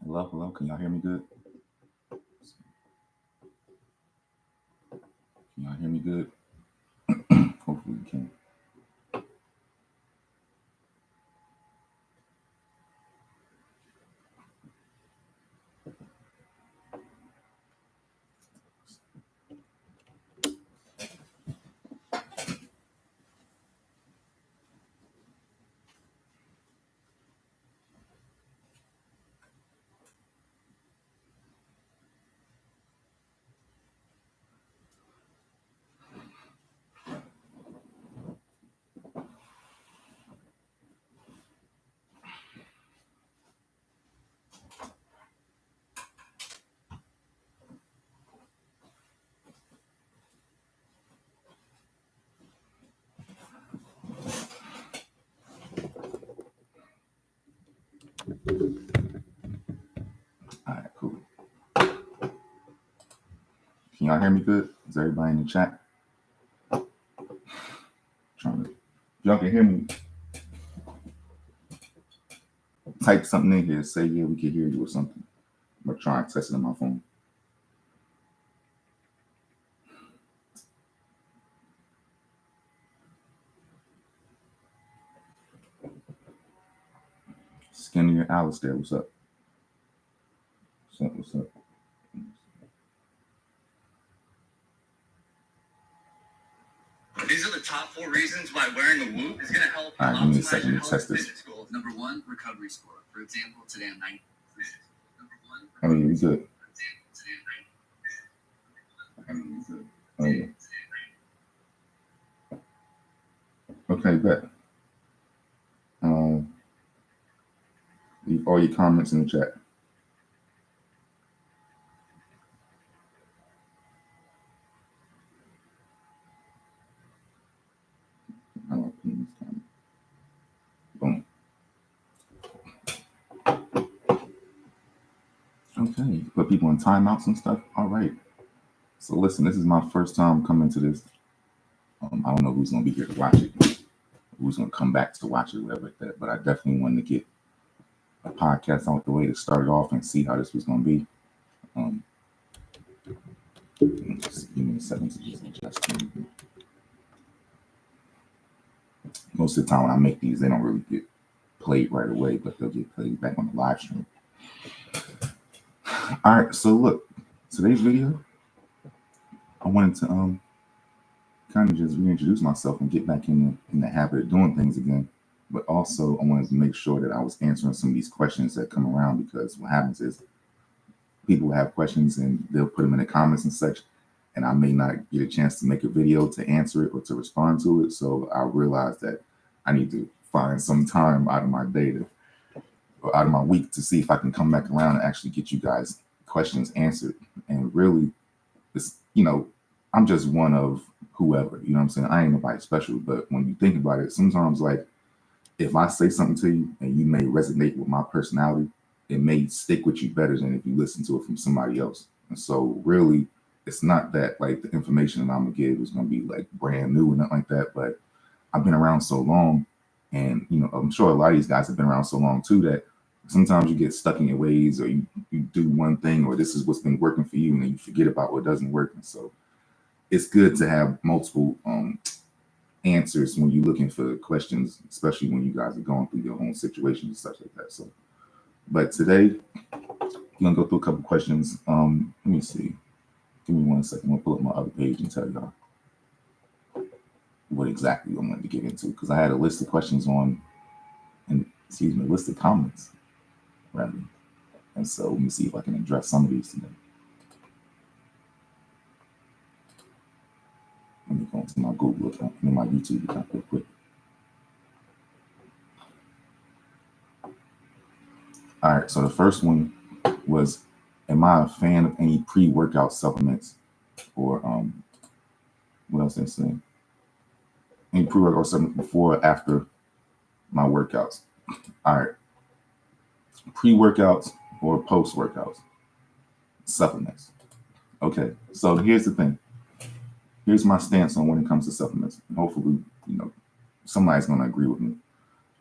Hello, hello. Can y'all hear me good? Can y'all hear me good? Hopefully you can. All right, cool. Can y'all hear me good? Is everybody in the chat? Trying to. If y'all can hear me, type something in here. Say yeah, we can hear you or something. I'm trying to test it on my phone. Skinny Alistair, what's up? What's up? What's up? These are the top 4 reasons why wearing a Whoop is going to help. All right, give me a second to test this. Goals. Number 1, recovery score. For example, today I'm 90. Oh yeah, we good. We good. Oh yeah. Okay, bet. Leave all your comments in the chat. Boom. Okay, put people in timeouts and stuff. All right. So listen, this is my first time coming to this. I don't know who's gonna be here to watch it, who's gonna come back to watch it, whatever like that. But I definitely wanted to get a podcast out the way to start it off and see how this was gonna be. Just give me a second to just adjust. Most of the time when I make these, they don't really get played right away, but they'll get played back on the live stream. All right, so look, today's video, I wanted to kind of just reintroduce myself and get back in the habit of doing things again. But also, I wanted to make sure that I was answering some of these questions that come around, because what happens is people have questions and they'll put them in the comments and such, and I may not get a chance to make a video to answer it or to respond to it. So I realized that I need to find some time out of my day or out of my week to see if I can come back around and actually get you guys questions answered. And really, it's, I'm just one of whoever, you know what I'm saying? I ain't nobody special, but when you think about it, sometimes like if I say something to you and you may resonate with my personality, it may stick with you better than if you listen to it from somebody else. And so really, it's not that like the information that I'm gonna give is gonna be like brand new or nothing like that, but I've been around so long, and I'm sure a lot of these guys have been around so long too, that sometimes you get stuck in your ways, or you do one thing, or this is what's been working for you, and then you forget about what doesn't work. And so it's good to have multiple answers when you're looking for questions, especially when you guys are going through your own situations and stuff like that. So, but today I'm gonna go through a couple questions. Let me see. Give me 1 second. I'll pull up my other page and tell y'all what exactly I wanted to get into, because I had a list of questions a list of comments rather. And so let me see if I can address some of these today. Let me go into my Google account and my YouTube account real quick. All right, so the first one was, am I a fan of any pre-workout supplements, or what else they say? Any pre-workout supplements before or after my workouts? All right, pre-workouts or post-workouts supplements. Okay, so here's the thing. Here's my stance on when it comes to supplements. And hopefully, somebody's going to agree with me.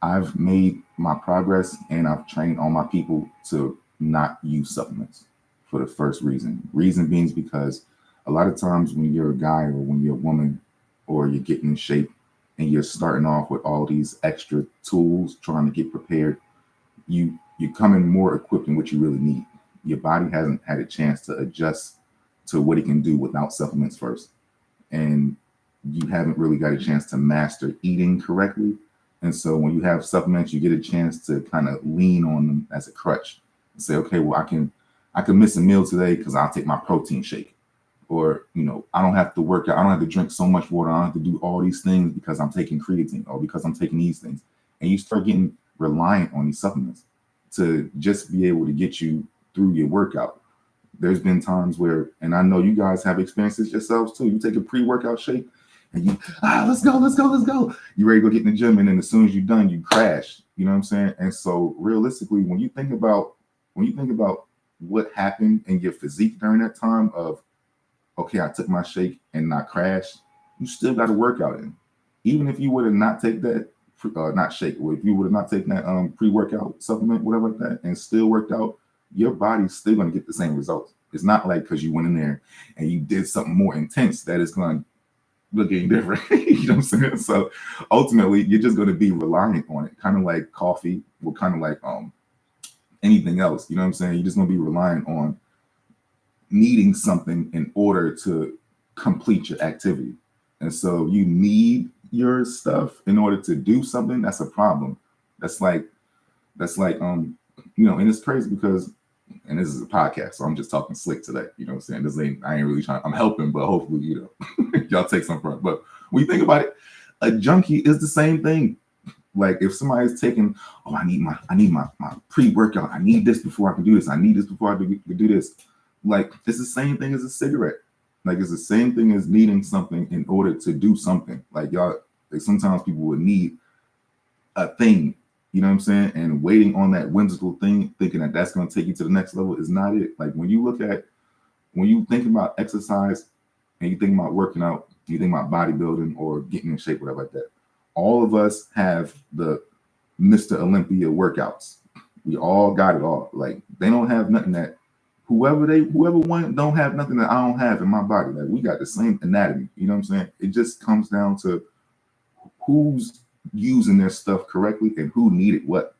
I've made my progress and I've trained all my people to, not use supplements for the first reason. Reason being is because a lot of times when you're a guy or when you're a woman or you're getting in shape and you're starting off with all these extra tools trying to get prepared, you come in more equipped than what you really need. Your body hasn't had a chance to adjust to what it can do without supplements first. And you haven't really got a chance to master eating correctly. And so when you have supplements, you get a chance to kind of lean on them as a crutch and say, okay, well, I can miss a meal today because I'll take my protein shake. Or, I don't have to work out. I don't have to drink so much water. I don't have to do all these things because I'm taking creatine or because I'm taking these things. And you start getting reliant on these supplements to just be able to get you through your workout. There's been times where, and I know you guys have experienced this yourselves too. You take a pre-workout shake and you, let's go. You ready to go get in the gym, and then as soon as you're done, you crash. You know what I'm saying? And so realistically, when you think about what happened in your physique during that time of, okay, I took my shake and not crashed, you still got to work out in. Even if you would have not take that, not shake, if you would have not taken that pre-workout supplement, whatever like that, and still worked out, your body's still going to get the same results. It's not like because you went in there and you did something more intense that it's going to look any different. You know what I'm saying? So ultimately, you're just going to be reliant on it, kind of like coffee, or kind of like anything else. You know what I'm saying? You're just going to be reliant on needing something in order to complete your activity. And so you need your stuff in order to do something. That's a problem. That's like and it's crazy because, and this is a podcast, so I'm just talking slick today. You know what I'm saying? I ain't really trying, I'm helping, but hopefully, y'all take some from it. But when you think about it, a junkie is the same thing. Like if somebody's taking, I need my pre-workout. I need this before I can do this. I need this before I can do this. Like it's the same thing as a cigarette. Like it's the same thing as needing something in order to do something. Like sometimes people would need a thing, you know what I'm saying? And waiting on that whimsical thing, thinking that that's going to take you to the next level is not it. Like when you think about exercise and you think about working out, you think about bodybuilding or getting in shape, whatever like that. All of us have the Mr. Olympia workouts. We all got it all. Like they don't have nothing that whoever won don't have nothing that I don't have in my body. Like we got the same anatomy. You know what I'm saying? It just comes down to who's using their stuff correctly and who needed what.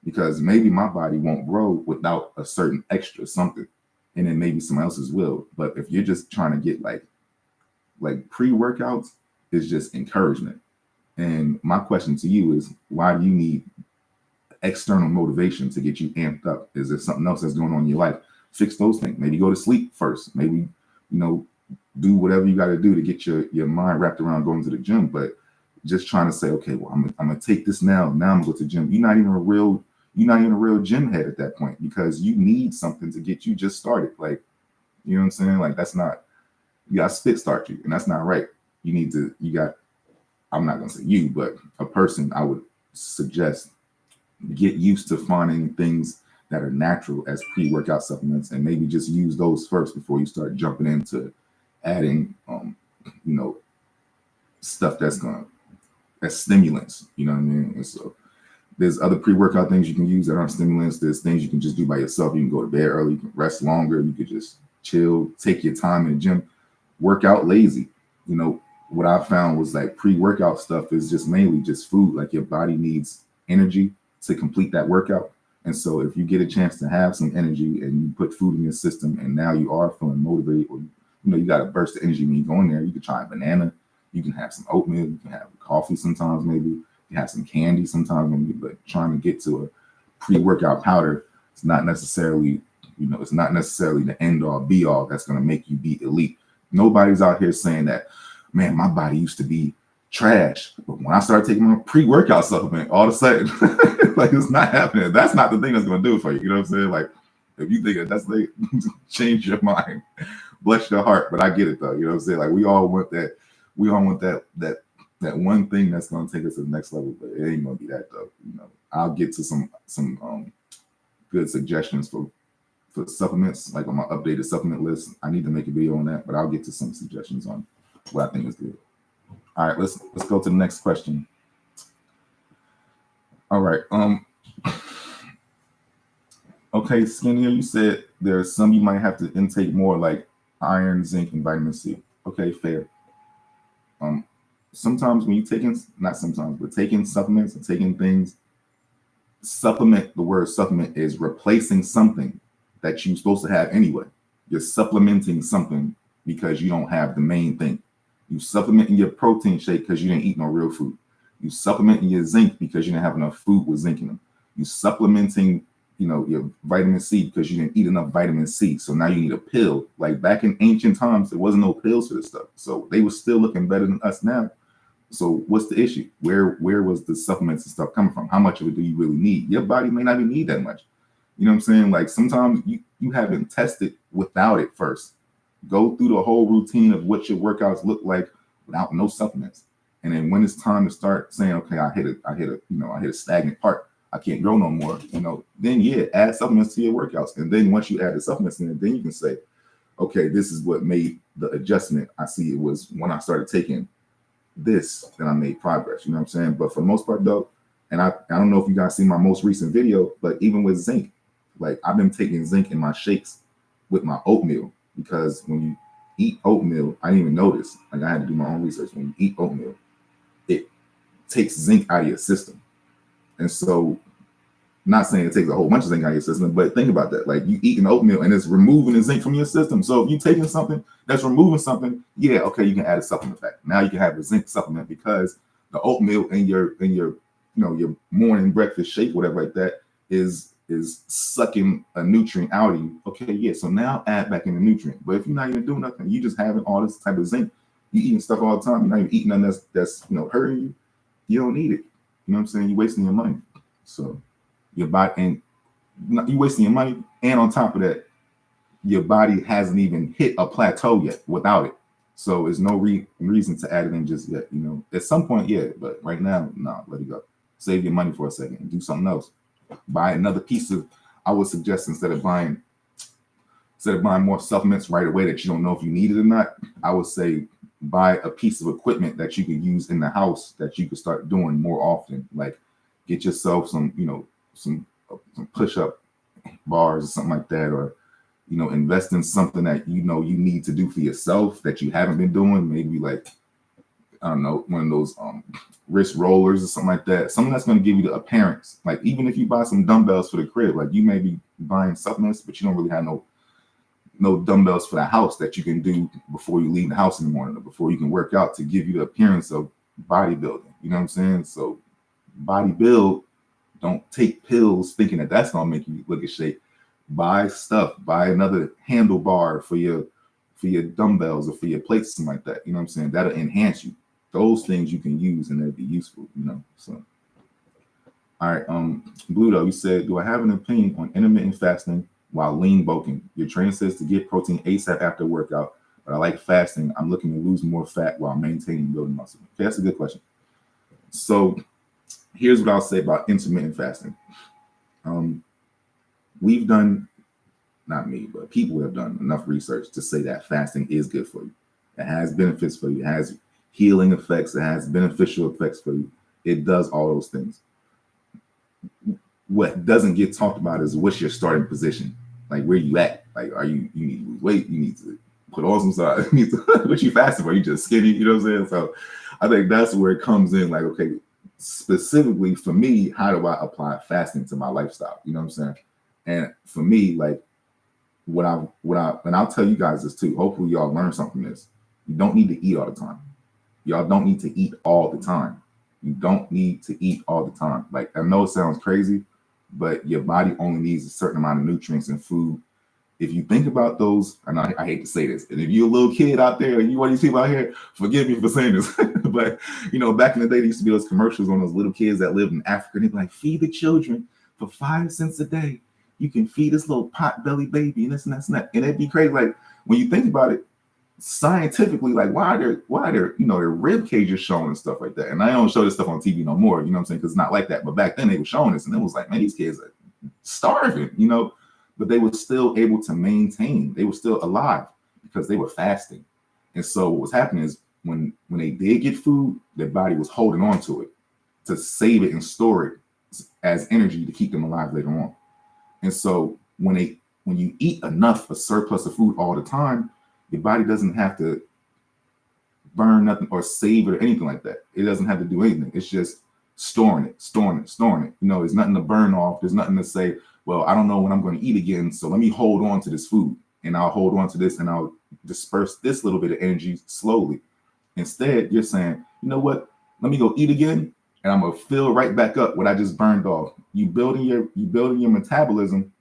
Because maybe my body won't grow without a certain extra something, and then maybe someone else's will. But if you're just trying to get like pre-workouts, it's just encouragement. And my question to you is, why do you need external motivation to get you amped up? Is there something else that's going on in your life? Fix those things. Maybe go to sleep first. Maybe, do whatever you got to do to get your mind wrapped around going to the gym. But just trying to say, okay, well, I'm gonna take this now. Now I'm gonna go to the gym. You're not even a real gym head at that point, because you need something to get you just started. Like, you know what I'm saying? Like that's not, you got to spit start you, and that's not right. I'm not gonna say you, but a person, I would suggest get used to finding things that are natural as pre-workout supplements, and maybe just use those first before you start jumping into adding, stuff that's stimulants. You know what I mean? And so there's other pre-workout things you can use that aren't stimulants. There's things you can just do by yourself. You can go to bed early, you can rest longer, you could just chill, take your time in the gym, work out lazy. What I found was like pre-workout stuff is just mainly just food. Like your body needs energy to complete that workout. And so if you get a chance to have some energy and you put food in your system and now you are feeling motivated, or you got a burst of energy when you go in there, you can try a banana, you can have some oatmeal, you can have coffee sometimes, maybe you can have some candy sometimes, maybe. But trying to get to a pre-workout powder, it's not necessarily the end all be all that's going to make you be elite. Nobody's out here saying that, man, my body used to be trash, but when I started taking my pre-workout supplement, all of a sudden, like it's not happening. That's not the thing that's going to do it for you. You know what I'm saying? Like if you think that's like change your mind, bless your heart. But I get it though. You know what I'm saying? Like we all want that one thing that's going to take us to the next level, but it ain't going to be that though. I'll get to some good suggestions for supplements, like on my updated supplement list. I need to make a video on that, but I'll get to some suggestions on what I think is good. All right, let's go to the next question. All right. Okay, Skinnier, you said there's some you might have to intake more, like iron, zinc, and vitamin C. Okay, fair. Um, Sometimes when you taking, not sometimes, but taking supplements and taking things, supplement, the word supplement is replacing something that you're supposed to have anyway. You're supplementing something because you don't have the main thing. You supplement in your protein shake because you didn't eat no real food. You supplement in your zinc because you didn't have enough food with zinc in them. You supplementing, your vitamin C because you didn't eat enough vitamin C. So now you need a pill. Like back in ancient times, there wasn't no pills for this stuff. So they were still looking better than us now. So what's the issue? Where was the supplements and stuff coming from? How much of it do you really need? Your body may not even need that much. You know what I'm saying? Like sometimes you haven't tested without it first. Go through the whole routine of what your workouts look like without no supplements. And then when it's time to start saying, okay, I hit a stagnant part. I can't grow no more. Then yeah, add supplements to your workouts. And then once you add the supplements in, then you can say, okay, this is what made the adjustment. I see it was when I started taking this, then I made progress. You know what I'm saying? But for the most part, though, and I don't know if you guys see my most recent video, but even with zinc, like I've been taking zinc in my shakes with my oatmeal because when you eat oatmeal, I didn't even notice. Like I had to do my own research. When you eat oatmeal, it takes zinc out of your system, and so not saying it takes a whole bunch of zinc out of your system, but think about that. Like you eating oatmeal and it's removing the zinc from your system. So if you're taking something that's removing something, yeah, okay, you can add a supplement back. Now you can have a zinc supplement because the oatmeal in your morning breakfast shake, whatever like that, is sucking a nutrient out of you. Okay, yeah. So now add back in the nutrient. But if you're not even doing nothing, you just having all this type of zinc, you eating stuff all the time, you're not even eating nothing that's hurting you, you don't need it. You know what I'm saying? You're wasting your money. So your body, and you wasting your money, and on top of that, your body hasn't even hit a plateau yet without it. So there's no reason to add it in just yet. At some point, yeah, but right now, no, let it go. Save your money for a second and do something else. Buy another piece of. I would suggest instead of buying more supplements right away that you don't know if you need it or not, I would say buy a piece of equipment that you can use in the house that you can start doing more often. Like get yourself some push-up bars or something like that, or invest in something that you need to do for yourself that you haven't been doing. Maybe like I don't know, one of those wrist rollers or something like that. Something that's going to give you the appearance. Like even if you buy some dumbbells for the crib, like you may be buying supplements, but you don't really have no dumbbells for the house that you can do before you leave the house in the morning or before you can work out to give you the appearance of bodybuilding. You know what I'm saying? So body build. Don't take pills thinking that that's gonna make you look in shape. Buy stuff. Buy another handlebar for your dumbbells or for your plates, something like that. You know what I'm saying? That'll enhance you. Those things you can use and they'll be useful. So all right. Bluto, you said, do I have an opinion on intermittent fasting while lean bulking? Your trainer says to get protein ASAP after workout, but I like fasting. I'm looking to lose more fat while maintaining building muscle. Okay, that's a good question. So here's what I'll say about intermittent fasting. We've done, not me, but people have done enough research to say that fasting is good for you. It has benefits for you. It has healing effects. It has beneficial effects for you. It does all those things. What doesn't get talked about is what's your starting position? Like where you at? Like you need to lose weight? You need to put on some size. What you fasting for? You just skinny? You know what I'm saying? So I think that's where it comes in. Like, okay, specifically for me, how do I apply fasting to my lifestyle? You know what I'm saying? And for me, like and I'll tell you guys this too. Hopefully y'all learn something from this. You don't need to eat all the time. Y'all don't need to eat all the time. You don't need to eat all the time. Like I know it sounds crazy, but your body only needs a certain amount of nutrients and food. If you think about those, and I hate to say this, and if you're a little kid out there and you want these people out here, forgive me for saying this, but back in the day, there used to be those commercials on those little kids that lived in Africa. They'd be like, feed the children for 5 cents a day. You can feed this little pot belly baby and this and that and that. And it'd be crazy. Like when you think about it, scientifically, like why are their rib cages showing and stuff like that. And I don't show this stuff on TV no more, you know what I'm saying? Because it's not like that. But back then they were showing this and it was like, man, these kids are starving, but they were still able to maintain, they were still alive because they were fasting. And so what was happening is when they did get food, their body was holding on to it to save it and store it as energy to keep them alive later on. And so when you eat enough, a surplus of food all the time, your body doesn't have to burn nothing or save it or anything like that. It doesn't have to do anything. It's just storing it. There's nothing to burn off. There's nothing to say, well, I don't know when I'm going to eat again, so let me hold on to this food, and I'll hold on to this, and I'll disperse this little bit of energy slowly. Instead, you're saying, you know what? Let me go eat again, and I'm gonna fill right back up what I just burned off. You building your metabolism.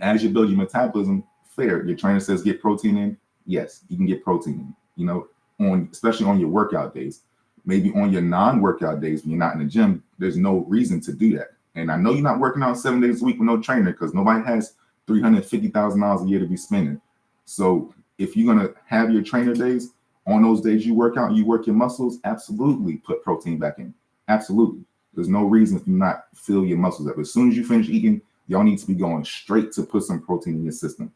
As you build your metabolism, fair. Your trainer says get protein in. Yes, you can get protein in. Especially on your workout days. Maybe on your non-workout days when you're not in the gym, there's no reason to do that. And I know you're not working out 7 days a week with no trainer, because nobody has $350,000 a year to be spending. So if you're gonna have your trainer days, on those days you work out, you work your muscles, absolutely put protein back in. Absolutely. There's no reason to not fill your muscles up. As soon as you finish eating, y'all need to be going straight to put some protein in your system.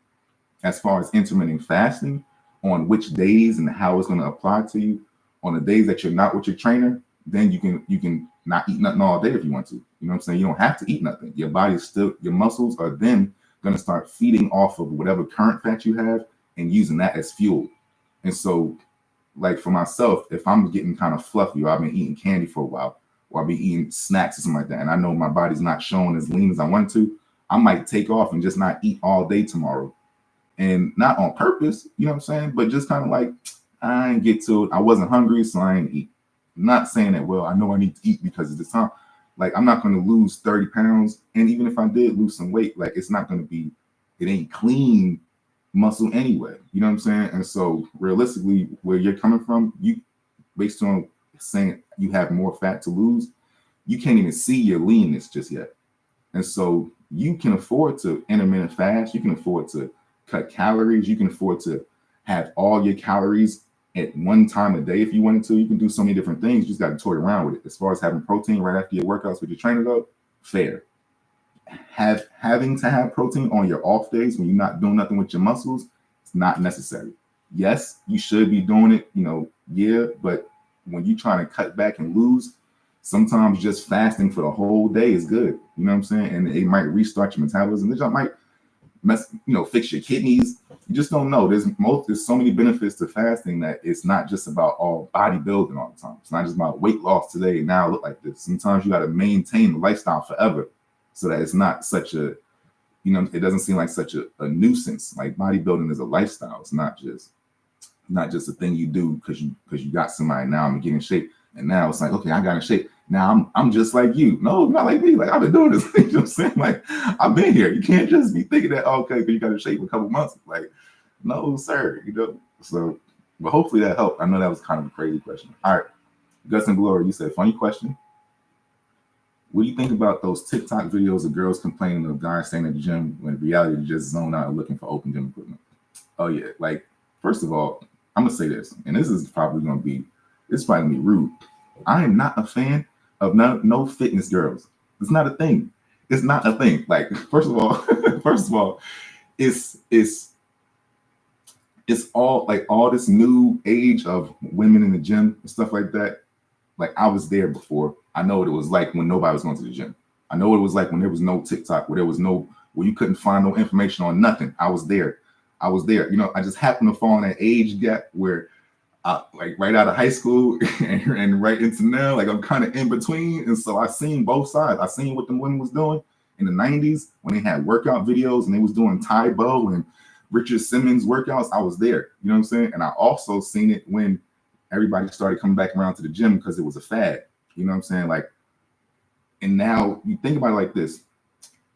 As far as intermittent fasting, on which days and how it's going to apply to you, on the days that you're not with your trainer, then you can not eat nothing all day if you want to. You know what I'm saying? You don't have to eat nothing. Your muscles are then going to start feeding off of whatever current fat you have and using that as fuel. And so, like for myself, if I'm getting kind of fluffy, or I've been eating candy for a while, or I've been eating snacks or something like that, and I know my body's not showing as lean as I want to, I might take off and just not eat all day tomorrow. And not on purpose, you know what I'm saying? But just kind of like, I ain't get to it. I wasn't hungry, so I ain't eat. I'm not saying that, well, I know I need to eat because of this time. Like, I'm not going to lose 30 pounds. And even if I did lose some weight, like, it's not going to be, it ain't clean muscle anyway. You know what I'm saying? And so realistically, where you're coming from, you, based on saying you have more fat to lose, you can't even see your leanness just yet. And so you can afford to intermittent fast. You can afford to cut calories. You can afford to have all your calories at one time a day if you wanted to. You can do so many different things. You just got to toy around with it. As far as having protein right after your workouts with your trainer, though, fair. Having to have protein on your off days when you're not doing nothing with your muscles, it's not necessary. Yes, you should be doing it, yeah, but when you're trying to cut back and lose, sometimes just fasting for the whole day is good. You know what I'm saying? And it might restart your metabolism. It might fix your kidneys. You just don't know. There's so many benefits to fasting that it's not just about all bodybuilding all the time. It's not just about weight loss today, now I look like this. Sometimes you got to maintain the lifestyle forever so that it's not such a, it doesn't seem like such a nuisance. Like bodybuilding is a lifestyle. It's not just a thing you do because you got somebody. Now I'm getting in shape. And now it's like, okay, I got in shape. Now I'm just like you. No, not like me. Like, I've been doing this. You know what I'm saying? Like, I've been here. You can't just be thinking that, okay, because you got in shape a couple months. Like, no, sir. So, but hopefully that helped. I know that was kind of a crazy question. All right. Gus and Glory, you said, funny question. What do you think about those TikTok videos of girls complaining of guys staying at the gym when in reality they just zone out looking for open gym equipment? Oh, yeah. Like, first of all, I'm going to say this, and this is probably going to be rude. I am not a fan of no fitness girls. It's not a thing. It's not a thing. Like, first of all, it's all like all this new age of women in the gym and stuff like that. Like, I was there before. I know what it was like when nobody was going to the gym. I know what it was like when there was no TikTok, where you couldn't find no information on nothing. I was there. I just happened to fall in that age gap where like right out of high school and right into now, like I'm kind of in between. And so I seen both sides. I seen what the women was doing in the 90s when they had workout videos and they was doing Ty Bo and Richard Simmons workouts. I was there, you know what I'm saying? And I also seen it when everybody started coming back around to the gym because it was a fad, you know what I'm saying? Like, and now you think about it like this.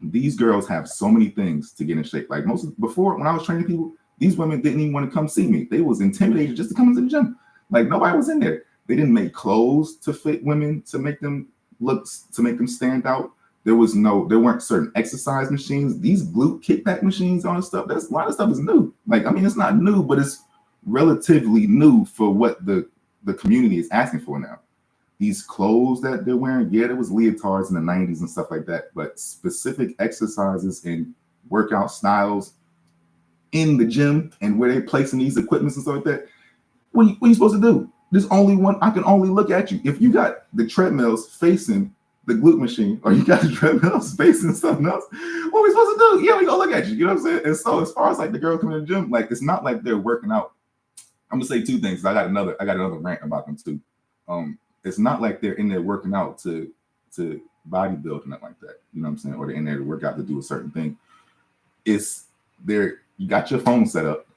These girls have so many things to get in shape. Like before, when I was training people, these women didn't even want to come see me. They was intimidated just to come into the gym. Like, nobody was in there. They didn't make clothes to fit women to make them stand out. There weren't certain exercise machines. These glute kickback machines, all this stuff. A lot of stuff is new. Like, I mean, it's not new, but it's relatively new for what the community is asking for now. These clothes that they're wearing, yeah, there was leotards in the 90s and stuff like that, but specific exercises and workout styles in the gym and where they're placing these equipments and stuff like that. What are you supposed to do? There's only one. I can only look at you. If you got the treadmills facing the glute machine, or you got the treadmill space and something else. What are we supposed to do? Yeah, we gonna look at you. You know what I'm saying? And so as far as like the girl coming to the gym, like it's not like they're working out. I'm gonna say two things. I got another rant about them too. It's not like they're in there working out to bodybuild and nothing like that. You know what I'm saying? Or they're in there to work out to do a certain thing. It's there. You got your phone set up,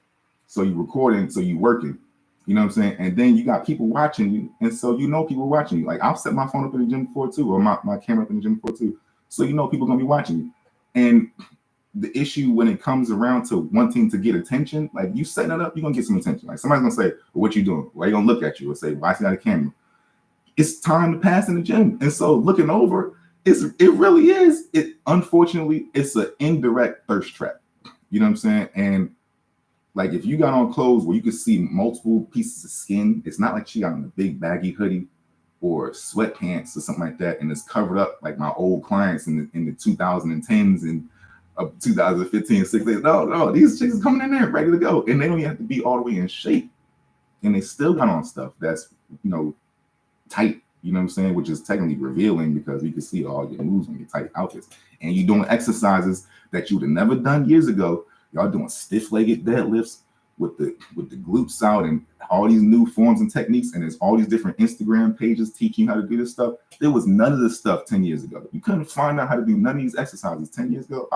so you recording, so you working. You know what I'm saying? And then you got people watching you, and so you know people watching you. Like I'll set my phone up in the gym before too, or my camera up in the gym before too, so you know people gonna be watching you. And the issue when it comes around to wanting to get attention, like you setting it up, you're gonna get some attention. Like somebody's gonna say, well, "What you doing?" Why you gonna look at you or say, "Why is got a camera?" It's time to pass in the gym, and so looking over, it really is. It unfortunately, it's an indirect thirst trap. You know what I'm saying? And like if you got on clothes where you could see multiple pieces of skin, it's not like she got on a big baggy hoodie or sweatpants or something like that, and it's covered up like my old clients in the 2010s and 2015, 16. No, these chicks are coming in there ready to go, and they don't even have to be all the way in shape, and they still got on stuff that's tight. You know what I'm saying? Which is technically revealing because you can see all your moves when you're tight outfits, and you're doing exercises that you would have never done years ago. Y'all doing stiff-legged deadlifts with the glutes out and all these new forms and techniques, and there's all these different Instagram pages teaching you how to do this stuff. There was none of this stuff 10 years ago. You couldn't find out how to do none of these exercises 10 years ago.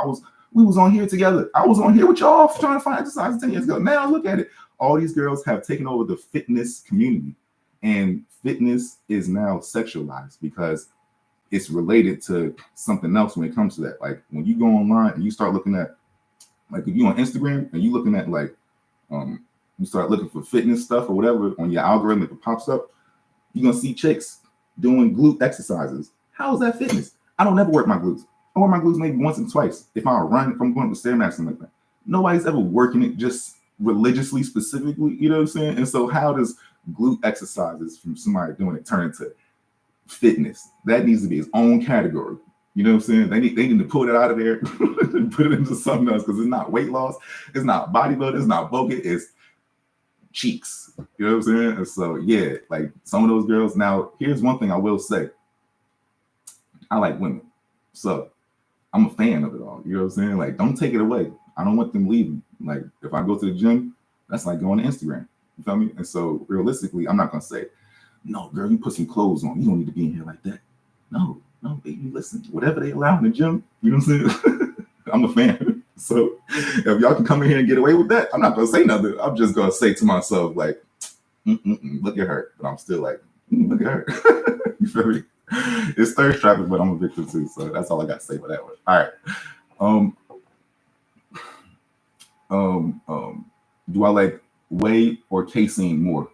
We was on here together. I was on here with y'all trying to find exercises 10 years ago. Now look at it. All these girls have taken over the fitness community, and fitness is now sexualized because it's related to something else when it comes to that. Like when you go online and you start looking at, like if you on Instagram and you looking at like, you start looking for fitness stuff or whatever on your algorithm, if it pops up, you're gonna see chicks doing glute exercises. How is that fitness? I don't ever work my glutes. I work my glutes maybe once and twice. If I run, if I'm going up the Stairmaster, something like that. Nobody's ever working it just religiously, specifically. You know what I'm saying? And so, how does glute exercises from somebody doing it turn into fitness? That needs to be its own category. You know what I'm saying? They need to pull it out of there and put it into something else because it's not weight loss, it's not bodybuilding, it's not bulking, it's cheeks. You know what I'm saying? And so yeah, like some of those girls. Now, here's one thing I will say. I like women. So I'm a fan of it all. You know what I'm saying? Like, don't take it away. I don't want them leaving. Like, if I go to the gym, that's like going to Instagram. You feel me? And so realistically, I'm not gonna say, no, girl, you put some clothes on. You don't need to be in here like that. No, baby, listen, whatever they allow in the gym, you know what I'm saying? I'm a fan. So if y'all can come in here and get away with that, I'm not gonna say nothing. I'm just gonna say to myself, like, look at her. But I'm still like, look at her. You feel me? It's thirst trapping, but I'm a victim too. So that's all I got to say for that one. All right. Do I like whey or casein more?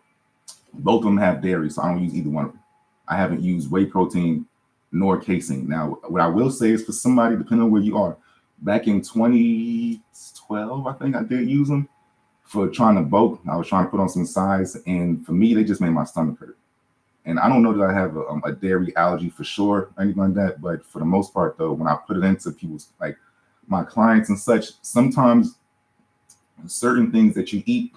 Both of them have dairy, so I don't use either one of them. I haven't used whey protein nor casein. Now, what I will say is for somebody, depending on where you are, back in 2012, I think I did use them for trying to bulk. I was trying to put on some size, and for me, they just made my stomach hurt. And I don't know that I have a dairy allergy for sure, or anything like that. But for the most part, though, when I put it into people's, like my clients and such, sometimes certain things that you eat,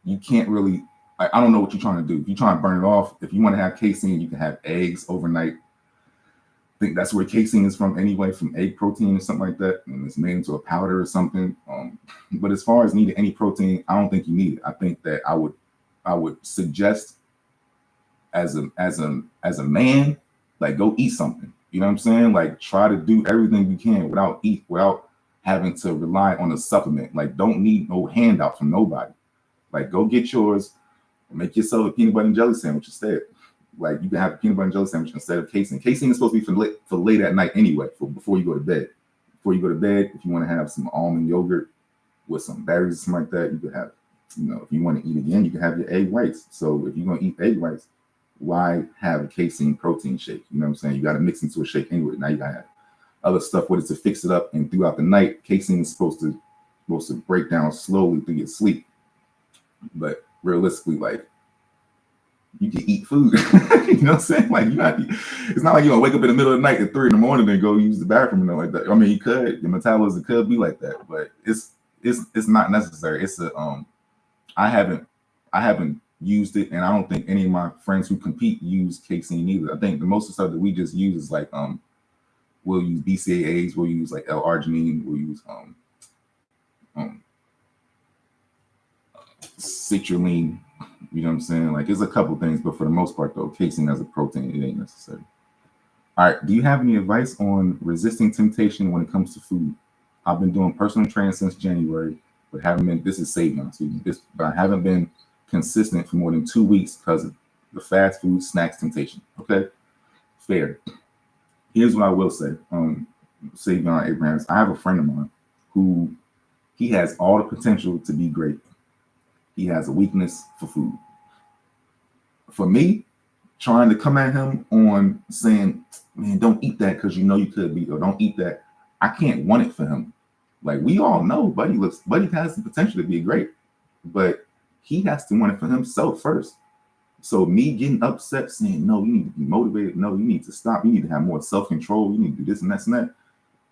you can't really, I don't know what you're trying to do. If you're trying to burn it off, if you want to have casein, you can have eggs overnight. I think that's where casein is from anyway, from egg protein or something like that. And it's made into a powder or something. But as far as needing any protein, I don't think you need it. I think that I would suggest as a man, like go eat something. You know what I'm saying? Like try to do everything you can without having to rely on a supplement. Like don't need no handout from nobody. Like go get yours, make yourself a peanut butter and jelly sandwich instead. Like you can have a peanut butter and jelly sandwich instead of casein. Casein is supposed to be for late at night anyway, before you go to bed. Before you go to bed, if you want to have some almond yogurt with some berries or something like that, you could have, if you want to eat again, you can have your egg whites. So if you're going to eat egg whites, why have a casein protein shake? You know what I'm saying? You got to mix into a shake anyway. Now you got to have other stuff with it to fix it up. And throughout the night, casein is supposed to break down slowly through your sleep. But realistically, like you can eat food. You know what I'm saying? Like it's not like you're gonna wake up in the middle of the night at 3 a.m. and go use the bathroom and like that. I mean, you could. Your metabolism could be like that, but it's not necessary. It's I haven't used it, and I don't think any of my friends who compete use casein either. I think the most of the stuff that we just use is like we'll use BCAAs, we'll use like L-arginine, we'll use citrulline. You know what I'm saying? Like, it's a couple things, but for the most part, though, casein as a protein, it ain't necessary. All right. Do you have any advice on resisting temptation when it comes to food? I've been doing personal training since January, but haven't been. This is Savion, excuse me. But I haven't been consistent for more than 2 weeks because of the fast food snacks temptation. Okay, fair. Here's what I will say. Savion Abrahams. I have a friend of mine who he has all the potential to be great. He has a weakness for food. For me, trying to come at him on saying, man, don't eat that because you know you could be, or don't eat that. I can't want it for him. Like, we all know Buddy has the potential to be great, but he has to want it for himself first. So me getting upset saying, no, you need to be motivated. No, you need to stop. You need to have more self-control. You need to do this and that and that.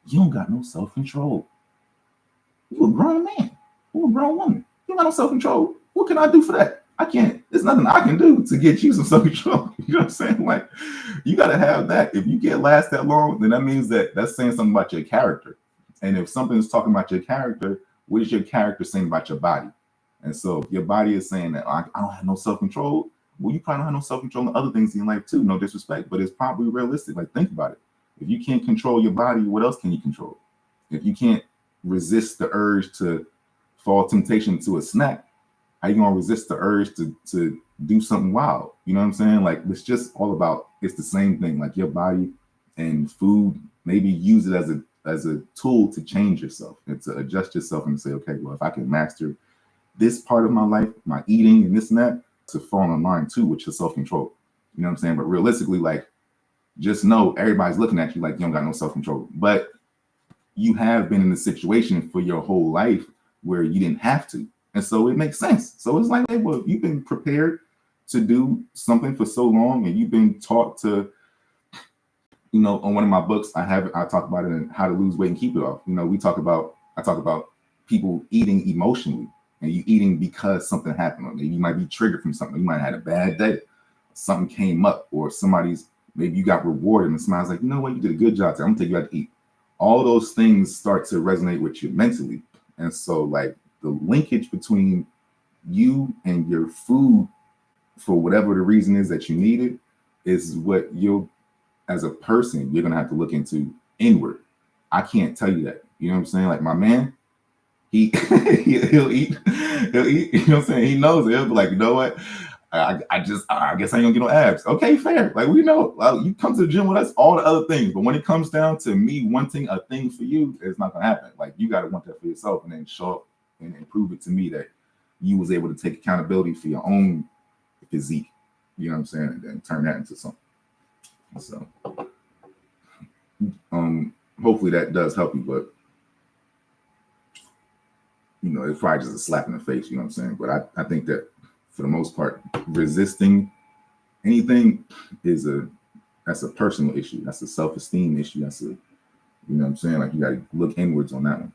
You don't got no self-control. You a grown man. You a grown woman. You got no self-control. What can I do for that? I can't. There's nothing I can do to get you some self-control. You know what I'm saying? Like, you got to have that. If you can't last that long, then that means that's saying something about your character. And if something is talking about your character, what is your character saying about your body? And so if your body is saying that I don't have no self-control, well, you probably don't have no self-control in other things in life too. No disrespect, but it's probably realistic. Like, think about it. If you can't control your body, what else can you control? If you can't resist the urge to fall temptation to a snack, how you gonna resist the urge to do something wild? You know what I'm saying? Like, it's just all about, it's the same thing. Like, your body and food, maybe use it as a tool to change yourself and to adjust yourself and say, okay, well, if I can master this part of my life, my eating and this and that, to fall in line too with your self-control. You know what I'm saying? But realistically, like, just know everybody's looking at you like you don't got no self-control. But you have been in a situation for your whole life where you didn't have to. And so it makes sense. So it's like, hey, well, you've been prepared to do something for so long, and you've been taught to, you know, on one of my books, I talk about it in How to Lose Weight and Keep It Off. You know, I talk about people eating emotionally, and you eating because something happened. Or maybe you might be triggered from something. You might have had a bad day. Something came up, or maybe you got rewarded and somebody's like, you know what, you did a good job today. I'm gonna take you out to eat. All those things start to resonate with you mentally. And so, like, the linkage between you and your food, for whatever the reason is that you need it, is what as a person, you're gonna have to look into inward. I can't tell you that. You know what I'm saying? Like, my man, he'll eat, you know what I'm saying? He knows it. He'll be like, you know what? I guess I ain't gonna get no abs. Okay, fair. Like, we know, you come to the gym with us, all the other things. But when it comes down to me wanting a thing for you, it's not gonna happen. Like, you gotta want that for yourself and then show up and prove it to me that you was able to take accountability for your own physique. You know what I'm saying? And then turn that into something. So hopefully that does help you, but you know, it's probably just a slap in the face, you know what I'm saying? But I think that for the most part, resisting anything that's a personal issue. That's a self-esteem issue. That's you know what I'm saying? Like, you got to look inwards on that one.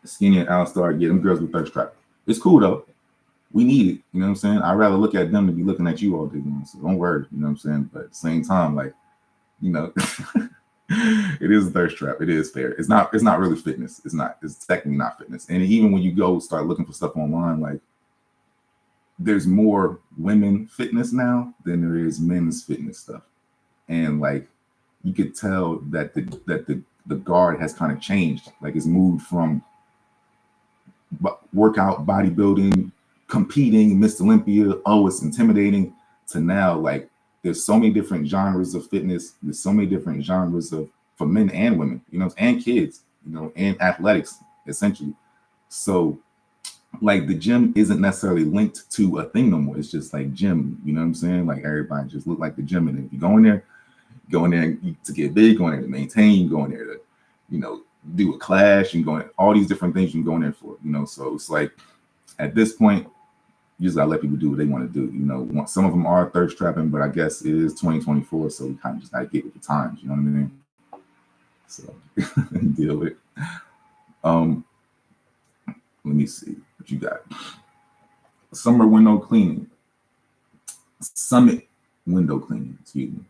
Skinny and Alistar, yeah, them girls with thirst trap. It's cool though. We need it. You know what I'm saying? I'd rather look at them than be looking at you all day long. So don't worry. You know what I'm saying? But at the same time, like, you know, it is a thirst trap. It is fair. It's not really fitness. It's technically not fitness. And even when you go start looking for stuff online, like, there's more women fitness now than there is men's fitness stuff. And like, you could tell that the guard has kind of changed. Like, it's moved from workout, bodybuilding, competing, Miss Olympia, oh, it's intimidating, to now, like, there's so many different genres of fitness. There's so many different genres for men and women, you know, and kids, you know, and athletics, essentially. So, like, the gym isn't necessarily linked to a thing no more. It's just like gym, you know what I'm saying? Like, everybody just look like the gym. And if you go in there to get big, go in there to maintain, go in there to, you know, do a clash, and go in all these different things you can go in there for, you know. So it's like, at this point, you just gotta let people do what they want to do. You know, some of them are thirst trapping, but I guess it is 2024, so we kind of just gotta get with the times, you know what I mean? So deal with it. Let me see what you got. summer window cleaning, summit window cleaning, excuse me.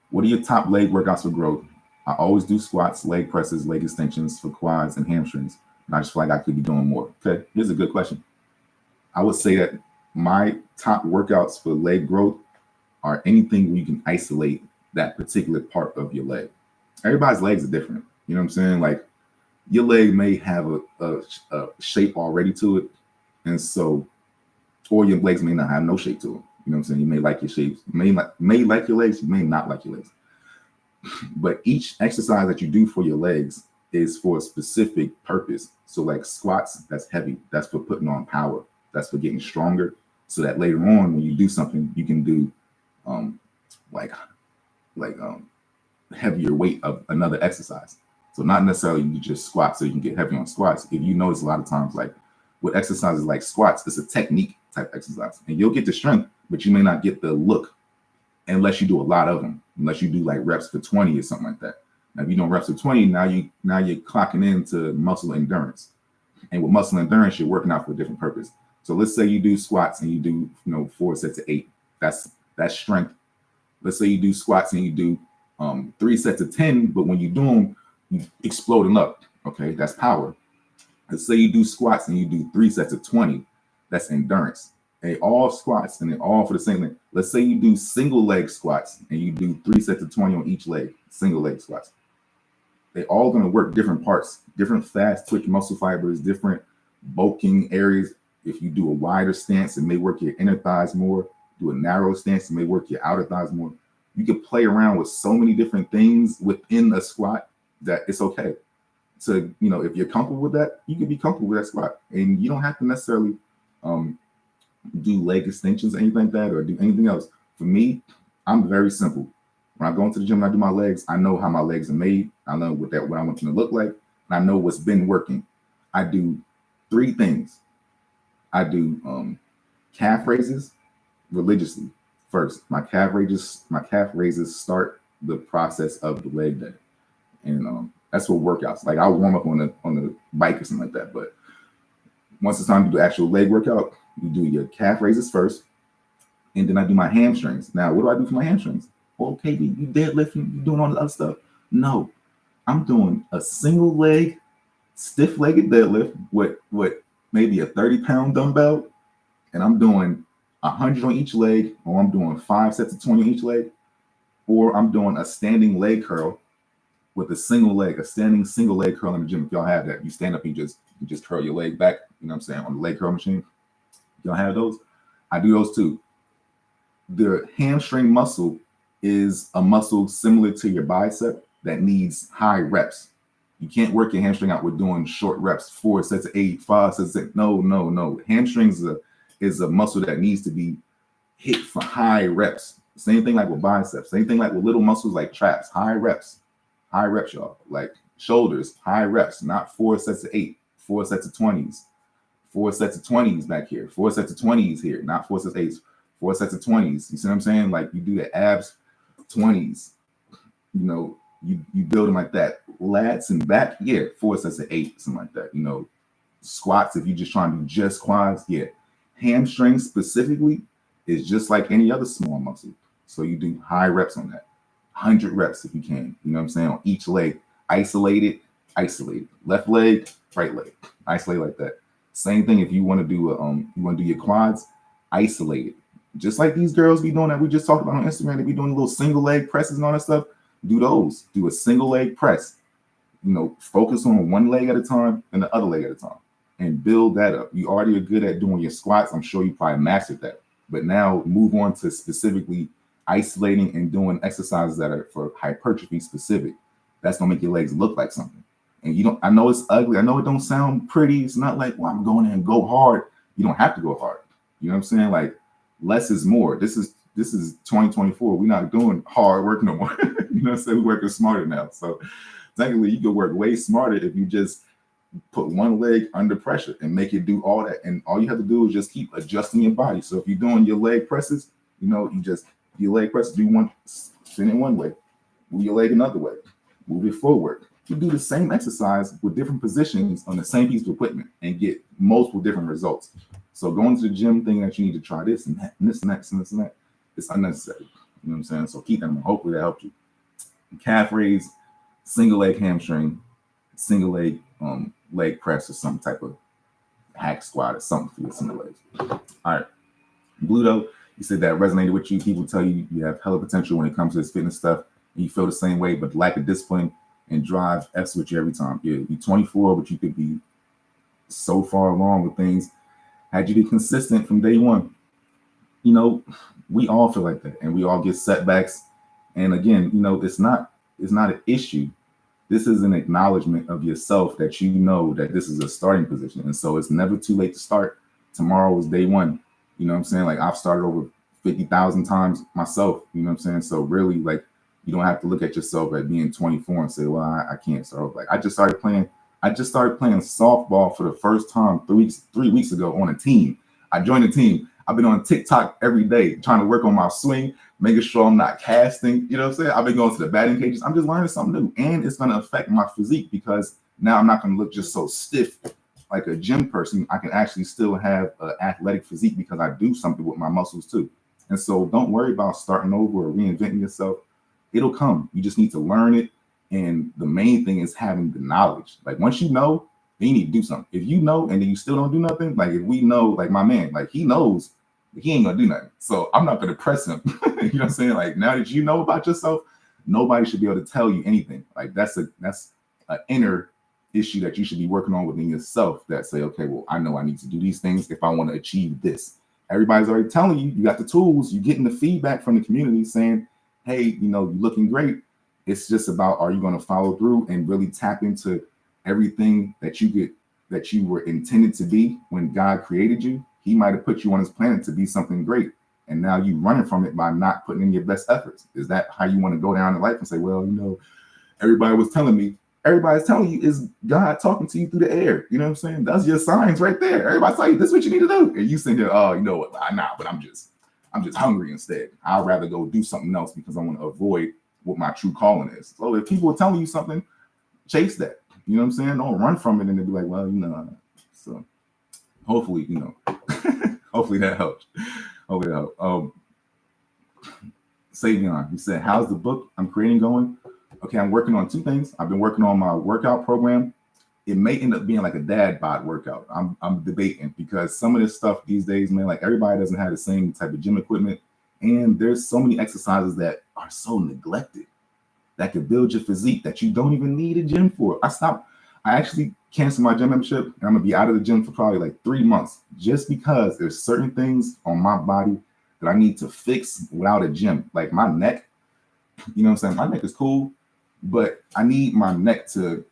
What are your top leg workouts for growth? I always do squats, leg presses, leg extensions for quads and hamstrings. And I just feel like I could be doing more. Okay, here's a good question. I would say that my top workouts for leg growth are anything where you can isolate that particular part of your leg. Everybody's legs are different. You know what I'm saying? Like your leg may have a shape already to it. And so, or your legs may not have no shape to it. You know what I'm saying? You may like your shapes, may like your legs, you may not like your legs. But each exercise that you do for your legs is for a specific purpose. So like squats, that's heavy. That's for putting on power. That's for getting stronger. So that later on, when you do something, you can do like heavier weight of another exercise. So not necessarily you just squat so you can get heavy on squats. If you notice a lot of times, like with exercises like squats, it's a technique type exercise, and you'll get the strength, but you may not get the look unless you do a lot of them. Unless you do like reps for 20 or something like that. Now, if you don't reps for 20, now you're clocking into muscle endurance, and with muscle endurance, you're working out for a different purpose. So let's say you do squats and you do 4 sets of 8. That's strength. Let's say you do squats and you do 3 sets of 10, but when you do them, you exploding up. Okay, that's power. Let's say you do squats and you do 3 sets of 20. That's endurance. They all squats and they're all for the same thing. Let's say you do single leg squats and you do 3 sets of 20 on each leg, single leg squats. They're all going to work different parts, different fast twitch muscle fibers, different bulking areas. If you do a wider stance, it may work your inner thighs more. Do a narrow stance, it may work your outer thighs more. You can play around with so many different things within a squat that it's okay. So, if you're comfortable with that, you can be comfortable with that squat. And you don't have to necessarily do leg extensions or anything like that or do anything else. For me, I'm very simple. When I go into the gym and I do my legs, I know how my legs are made. I know what I want them to look like. And I know what's been working. I do 3 things. I do calf raises religiously first. My calf raises start the process of the leg day. And that's what workouts. Like I'll warm up on the bike or something like that. But once it's time to do actual leg workout, you do your calf raises first, and then I do my hamstrings. Now, what do I do for my hamstrings? Okay, you deadlifting, you doing all the other stuff? No, I'm doing a single leg, stiff-legged deadlift with maybe a 30-pound dumbbell, and I'm doing 100 on each leg, or I'm doing 5 sets of 20 on each leg, or I'm doing a standing leg curl with a standing single leg curl in the gym. If y'all have that, you stand up, you just curl your leg back, you know what I'm saying, on the leg curl machine. Y'all have those? I do those too. The hamstring muscle is a muscle similar to your bicep that needs high reps. You can't work your hamstring out with doing short reps, 4 sets of 8, 5 sets of 8. No. Hamstrings is a muscle that needs to be hit for high reps. Same thing like with biceps. Same thing like with little muscles like traps. High reps, y'all. Like shoulders, high reps, not 4 sets of 8, 4 sets of 20s. 4 sets of 20s back here, 4 sets of 20s here, not 4 sets of 8s, 4 sets of 20s. You see what I'm saying? Like you do the abs 20s, you build them like that. Lats and back, 4 sets of 8, something like that. Squats, if you're just trying to do just quads, Hamstrings specifically is just like any other small muscle. So you do high reps on that, 100 reps if you can. You know what I'm saying? On each leg, isolated. Left leg, right leg, isolate like that. Same thing if you want to do your quads, isolated. Just like these girls be doing that we just talked about on Instagram, they be doing little single leg presses and all that stuff. Do those. Do a single leg press. Focus on one leg at a time and the other leg at a time, and build that up. You already are good at doing your squats. I'm sure you probably mastered that. But now move on to specifically isolating and doing exercises that are for hypertrophy specific. That's gonna make your legs look like something. And I know it's ugly. I know it don't sound pretty. It's not like, well, I'm going in and go hard. You don't have to go hard. You know what I'm saying? Like less is more. This is 2024. We're not doing hard work no more. You know what I'm saying? We're working smarter now. So technically you can work way smarter if you just put one leg under pressure and make it do all that. And all you have to do is just keep adjusting your body. So if you're doing your leg presses, your leg presses, spin it one way, move your leg another way, move it forward. You do the same exercise with different positions on the same piece of equipment and get multiple different results. So going to the gym thinking that you need to try this and that and this and that and this and that, it's unnecessary. You know what I'm saying? So keep that in mind. Hopefully that helped you. Calf raise, single leg hamstring, single leg leg press, or some type of hack squat or something for your single legs. All right. Bluto, you said that resonated with you. People tell you you have hella potential when it comes to this fitness stuff, and you feel the same way, but lack of discipline and drive F's with you every time. Yeah, you're 24, but you could be so far along with things. Had you been consistent from day one, you know, we all feel like that, and we all get setbacks. And again, you know, it's not an issue. This is an acknowledgement of yourself that you know that this is a starting position, and so it's never too late to start. Tomorrow is day one. You know what I'm saying? Like I've started over 50,000 times myself. You know what I'm saying? So really, like, you don't have to look at yourself at being 24 and say, well, I can't start. Like I just started playing softball for the first time 3 weeks ago on a team. I joined a team. I've been on TikTok every day trying to work on my swing, making sure I'm not casting. You know what I'm saying? I've been going to the batting cages. I'm just learning something new, and it's going to affect my physique because now I'm not going to look just so stiff like a gym person. I can actually still have an athletic physique because I do something with my muscles too. And so don't worry about starting over or reinventing yourself. It'll come. You just need to learn it. And the main thing is having the knowledge. Like once you know, then you need to do something. If you know and then you still don't do nothing, like if we know, like my man, like he knows he ain't gonna do nothing. So I'm not gonna press him. You know what I'm saying? Like now that you know about yourself, nobody should be able to tell you anything. Like that's an inner issue that you should be working on within yourself that say, okay, well, I know I need to do these things if I want to achieve this. Everybody's already telling you, you got the tools, you're getting the feedback from the community saying, hey, you know, you're looking great. It's just about, are you going to follow through and really tap into everything that you were intended to be when God created you? He might have put you on this planet to be something great. And now you running from it by not putting in your best efforts. Is that how you want to go down in life and say, well, you know, everybody's telling you is God talking to you through the air. You know what I'm saying? That's your signs right there. Everybody's telling you this is what you need to do. And you sitting here, oh, you know what? Nah, but I'm just hungry instead. I'd rather go do something else because I want to avoid what my true calling is. So if people are telling you something, chase that. You know what I'm saying? Don't run from it and then be like, well, you know. So hopefully, you know, hopefully that helps. Hopefully that helps. Savion, he said, how's the book I'm creating going? Okay, I'm working on two things. I've been working on my workout program. It may end up being like a dad bod workout. I'm debating because some of this stuff these days, man, like everybody doesn't have the same type of gym equipment. And there's so many exercises that are so neglected that could build your physique that you don't even need a gym for. I actually canceled my gym membership and I'm gonna be out of the gym for probably like 3 months just because there's certain things on my body that I need to fix without a gym. Like my neck, you know what I'm saying? My neck is cool, but I need my neck a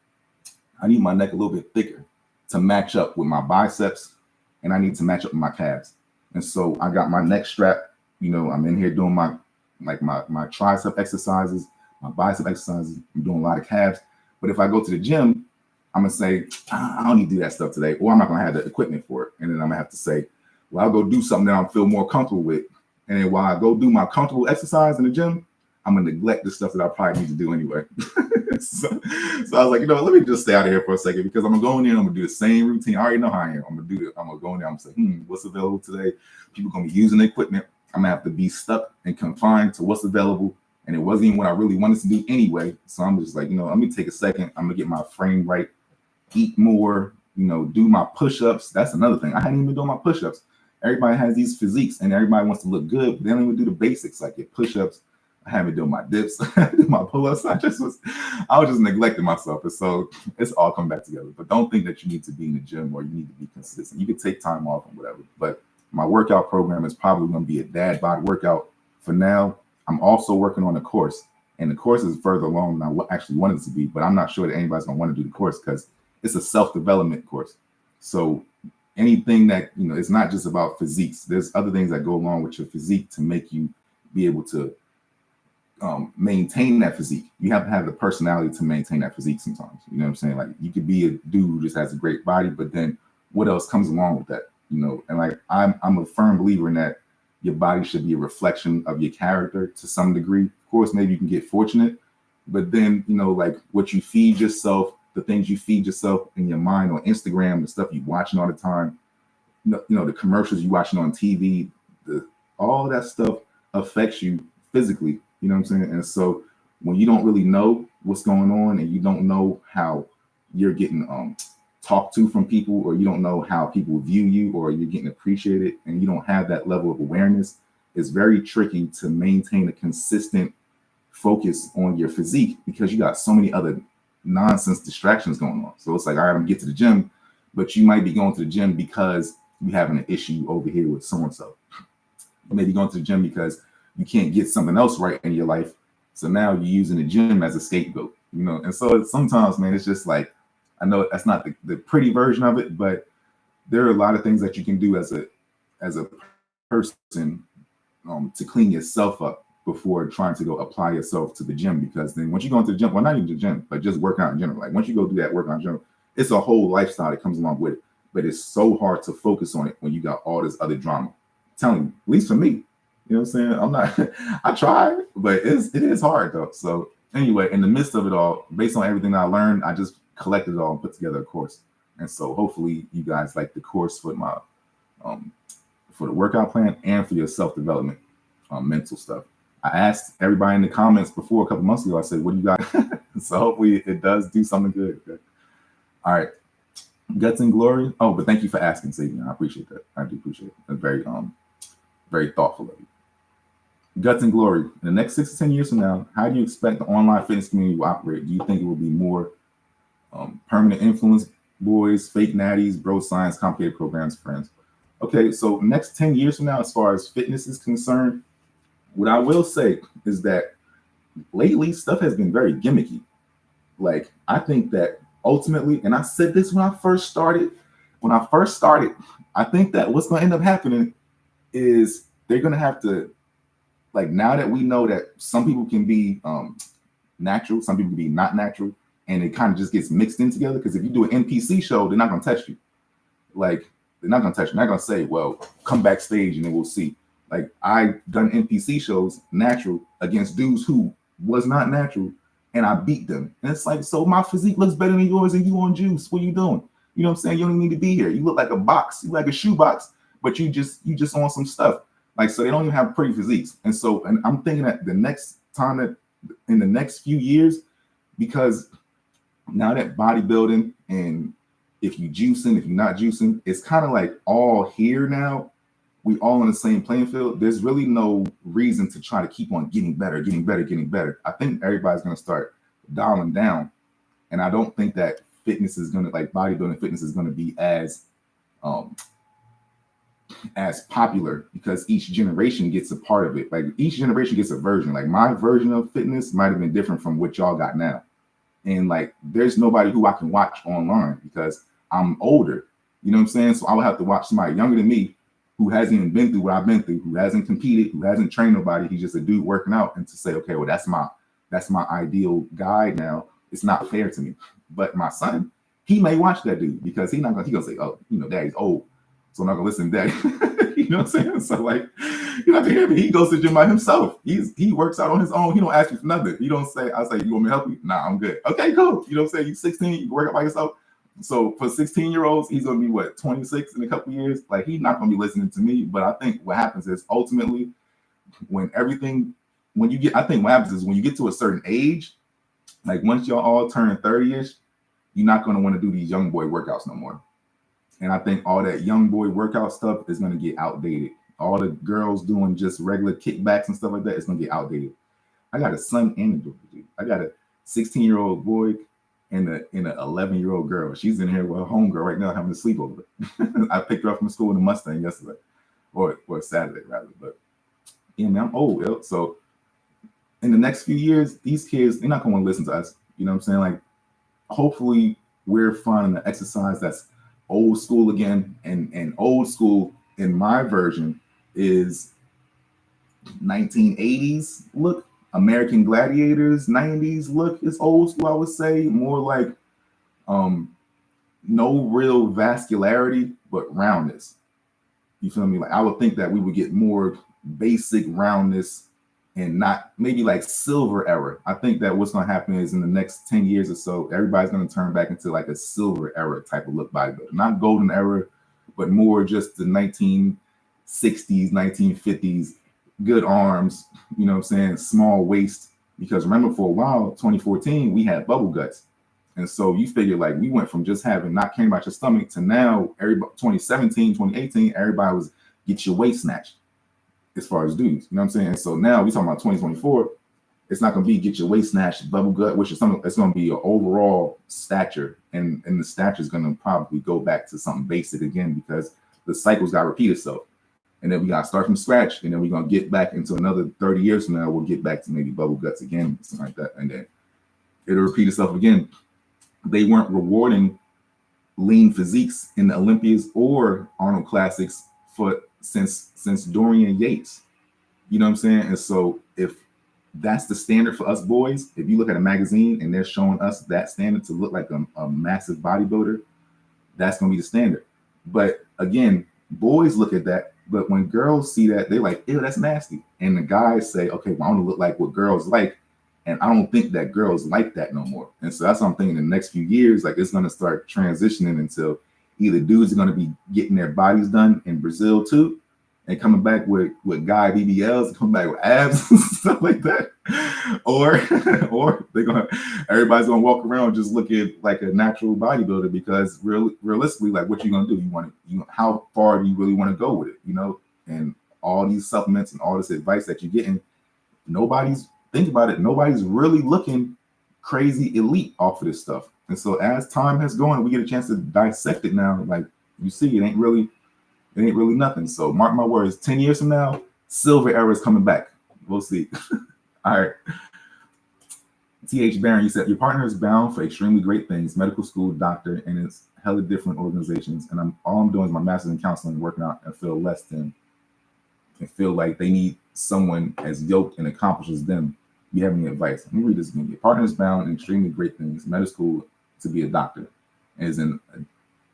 little bit thicker to match up with my biceps, and I need to match up with my calves. And so I got my neck strap. You know, I'm in here doing my tricep exercises, my bicep exercises. I'm doing a lot of calves. But if I go to the gym, I'm gonna say, I don't need to do that stuff today, or I'm not gonna have the equipment for it. And then I'm gonna have to say, well, I'll go do something that I feel more comfortable with. And then while I go do my comfortable exercise in the gym, I'm gonna neglect the stuff that I probably need to do anyway. so I was like, you know, let me just stay out of here for a second because I'm gonna go in there and I'm gonna do the same routine. I already know how I am. I'm gonna go in there. I'm gonna say, what's available today? People gonna be using the equipment. I'm gonna have to be stuck and confined to what's available. And it wasn't even what I really wanted to do anyway. So I'm just like, you know, let me take a second. I'm gonna get my frame right, eat more, you know, do my push-ups. That's another thing. I hadn't even been doing my push-ups. Everybody has these physiques and everybody wants to look good, but they don't even do the basics like your push-ups. I haven't done my dips, my pull-ups. I was just neglecting myself. And so it's all come back together. But don't think that you need to be in the gym or you need to be consistent. You can take time off and whatever. But my workout program is probably going to be a dad bod workout for now. I'm also working on a course, and the course is further along than I actually wanted it to be. But I'm not sure that anybody's going to want to do the course because it's a self-development course. So anything that, you know, it's not just about physiques. There's other things that go along with your physique to make you be able to maintain that physique. You have to have the personality to maintain that physique sometimes. You know what I'm saying? Like you could be a dude who just has a great body, but then what else comes along with that? You know, and like I'm a firm believer in that your body should be a reflection of your character to some degree. Of course, maybe you can get fortunate, but then, you know, like what you feed yourself, the things you feed yourself in your mind on Instagram, the stuff you're watching all the time, the commercials you watching on TV, all that stuff affects you physically. You know what I'm saying? And so when you don't really know what's going on and you don't know how you're getting talked to from people, or you don't know how people view you, or you're getting appreciated, and you don't have that level of awareness, it's very tricky to maintain a consistent focus on your physique because you got so many other nonsense distractions going on. So it's like, all right, I'm gonna get to the gym, but you might be going to the gym because you having an issue over here with so and so. You may be going to the gym because you can't get something else right in your life. So now you're using the gym as a scapegoat, And so sometimes, man, it's just like, I know that's not the pretty version of it, but there are a lot of things that you can do as a person to clean yourself up before trying to go apply yourself to the gym. Because then once you go into the gym, well, not even the gym, but just working out in general. Like once you go do that workout in general, it's a whole lifestyle that comes along with it. But it's so hard to focus on it when you got all this other drama. I'm telling you, at least for me, you know what I'm saying? I'm not, I try, but it is hard though. So anyway, in the midst of it all, based on everything I learned, I just collected it all and put together a course. And so hopefully you guys like the course for my for the workout plan and for your self-development mental stuff. I asked everybody in the comments before a couple months ago, I said, what do you got? So hopefully it does do something good. Okay. All right. Guts and Glory. Oh, but thank you for asking, Sabian. I appreciate that. I do appreciate it. It's very very thoughtful of you. Guts and Glory. In the next 6 to 10 years from now, how do you expect the online fitness community will operate? Do you think it will be more permanent influence, boys, fake natties, bro science, complicated programs, friends? Okay, so next 10 years from now, as far as fitness is concerned, what I will say is that lately stuff has been very gimmicky. Like, I think that ultimately, and I said this when I first started, I think that what's going to end up happening is they're going to have to, like, now that we know that some people can be natural, some people can be not natural, and it kind of just gets mixed in together. Because if you do an NPC show, they're not going to test you. Like, they're not going to test you. They're not going to say, well, come backstage and then we'll see. Like, I done NPC shows natural against dudes who was not natural, and I beat them. And it's like, so my physique looks better than yours and you on juice. What are you doing? You know what I'm saying? You don't even need to be here. You look like a box. You look like a shoe box, but you just on some stuff. Like, so they don't even have pretty physiques. And so, and I'm thinking that the next time that in the next few years, because now that bodybuilding, and if you juicing, if you're not juicing, it's kind of like all here now. We all on the same playing field. There's really no reason to try to keep on getting better. I think everybody's going to start dialing down. And I don't think that fitness is going to, like, bodybuilding fitness is going to be as popular, because each generation gets a part of it. Like, each generation gets a version. Like, my version of fitness might have been different from what y'all got now. And like, there's nobody who I can watch online because I'm older. You know what I'm saying? So I would have to watch somebody younger than me who hasn't even been through what I've been through, who hasn't competed, who hasn't trained nobody. He's just a dude working out, and to say, okay, well, that's my ideal guide now. It's not fair to me. But my son, he may watch that dude because he's gonna say, oh, daddy's old, so I'm not gonna listen to daddy. You know what I'm saying? So like, you have to hear me. He goes to the gym by himself. He works out on his own. He don't ask you for nothing. You don't say, I'll say, you want me to help you? Nah, I'm good. Okay, cool. You know what I'm saying? You 16, you can work out by yourself. So for 16-year-olds, he's gonna be what, 26 in a couple of years? Like, he's not gonna be listening to me. But I think what happens is ultimately when you get to a certain age, like once y'all all turn 30-ish, you're not gonna want to do these young boy workouts no more. And I think all that young boy workout stuff is gonna get outdated. All the girls doing just regular kickbacks and stuff like that, it's gonna get outdated. I got a son and a daughter, dude. I got a 16-year-old boy and an 11-year-old girl. She's in here with her homegirl right now having a sleepover. I picked her up from school in a Mustang yesterday, or Saturday rather. But yeah, man, I'm old, yo. So in the next few years, these kids, they're not gonna want to listen to us. You know what I'm saying? Like, hopefully we're finding an exercise that's old school again, and old school in my version is 1980s look, American Gladiators, 90s look is old school, I would say. More like no real vascularity, but roundness. You feel me? Like, I would think that we would get more basic roundness and not maybe like silver era. I think that what's going to happen is in the next 10 years or so, everybody's going to turn back into like a silver era type of look bodybuilder. Not golden era, but more just the 1960s, 1950s, good arms, you know what I'm saying, small waist. Because remember, for a while, 2014, we had bubble guts. And so you figure like we went from just having not caring about your stomach to now, everybody 2017, 2018, everybody was get your waist snatched as far as dudes. You know what I'm saying? And so now we talking about 2024. It's not going to be get your waist snatched, bubble gut, which is something. It's going to be an overall stature, and the stature is going to probably go back to something basic again because the cycle's got to repeat itself, and then we got to start from scratch, and then we're going to get back into another 30 years from now. We'll get back to maybe bubble guts again, something like that, and then it'll repeat itself again. They weren't rewarding lean physiques in the Olympias or Arnold Classics since Dorian Yates. You know what I'm saying? And so if that's the standard for us boys, if you look at a magazine and they're showing us that standard to look like a massive bodybuilder, that's going to be the standard. But again, boys look at that, but when girls see that, they're like, ew, that's nasty. And the guys say, okay, well, I want to look like what girls like. And I don't think that girls like that no more. And so that's what I'm thinking in the next few years, like it's going to start transitioning until either dudes are going to be getting their bodies done in Brazil too, and coming back with guy BBLs and coming back with abs and stuff like that, or everybody's gonna walk around just looking like a natural bodybuilder because realistically, like what you gonna do? How far do you really want to go with it? You know, and all these supplements and all this advice that you're getting, think about it. Nobody's really looking crazy elite off of this stuff. And so as time has gone, we get a chance to dissect it now. Like you see, it ain't really nothing. So mark my words, 10 years from now, silver era is coming back. We'll see. All right. T.H. Barron, you said your partner is bound for extremely great things, medical school, doctor, and it's hella different organizations. And all I'm doing is my master's in counseling, working out, and feel less than, and feel like they need someone as yoked and accomplished as them. You have any advice? Let me read this again. Your partner is bound in extremely great things, medical school to be a doctor, and is in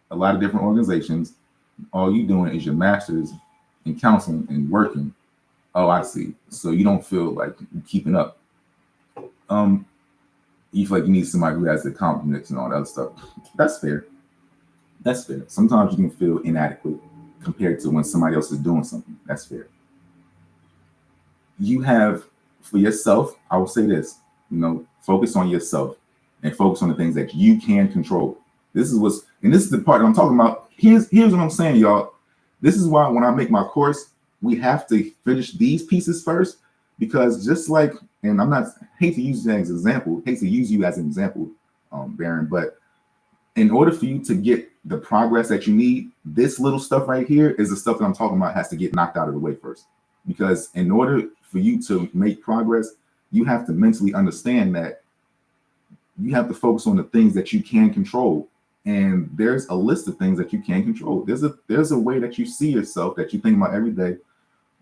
a lot of different organizations. All you doing is your master's in counseling and working. Oh, I see. So you don't feel like you're keeping up. You feel like you need somebody who has the confidence and all that other stuff. That's fair. That's fair. Sometimes you can feel inadequate compared to when somebody else is doing something. That's fair. You have, for yourself, I will say this, focus on yourself and focus on the things that you can control. This is the part that I'm talking about. Here's what I'm saying, y'all. This is why when I make my course, we have to finish these pieces first, because just like, and hate to use you as an example, Baron, but in order for you to get the progress that you need, this little stuff right here is the stuff that I'm talking about has to get knocked out of the way first. Because in order for you to make progress, you have to mentally understand that you have to focus on the things that you can control. And there's a list of things that you can control. There's a way that you see yourself that you think about every day.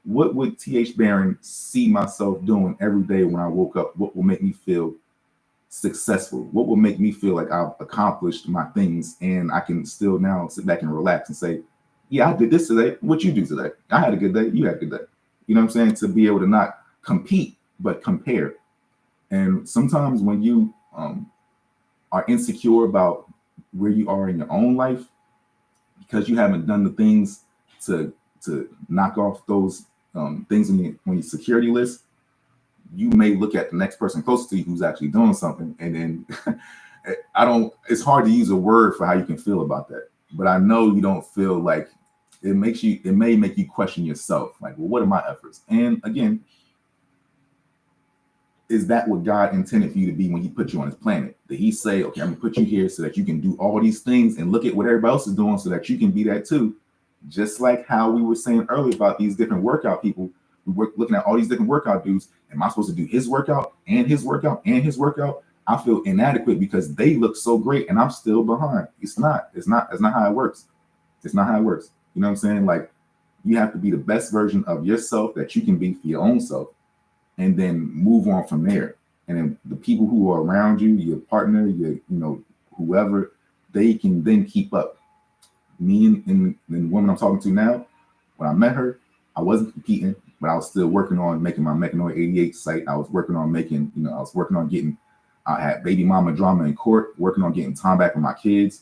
What would T.H. Barron see myself doing every day when I woke up? What will make me feel successful? What will make me feel like I've accomplished my things and I can still now sit back and relax and say, yeah, I did this today. What you do today? I had a good day. You had a good day. You know what I'm saying? To be able to not compete, but compare. And sometimes when you are insecure about where you are in your own life, because you haven't done the things to knock off those things on your security list, you may look at the next person close to you who's actually doing something, and then it's hard to use a word for how you can feel about that. But I know you don't feel like it may make you question yourself, like, well, what are my efforts? And again, is that what God intended for you to be when he put you on this planet? Did he say, okay, I'm gonna put you here so that you can do all these things and look at what everybody else is doing so that you can be that too? Just like how we were saying earlier about these different workout people, we were looking at all these different workout dudes. Am I supposed to do his workout and his workout and his workout? I feel inadequate because they look so great and I'm still behind. It's not how it works. It's not how it works. You know what I'm saying? Like, you have to be the best version of yourself that you can be for your own self, and then move on from there. And then the people who are around you, your partner, whoever, they can then keep up. Me and the woman I'm talking to now, when I met her, I wasn't competing, but I was still working on making my Mechanoid 88 site. I was working on getting, I had baby mama drama in court, working on getting time back with my kids.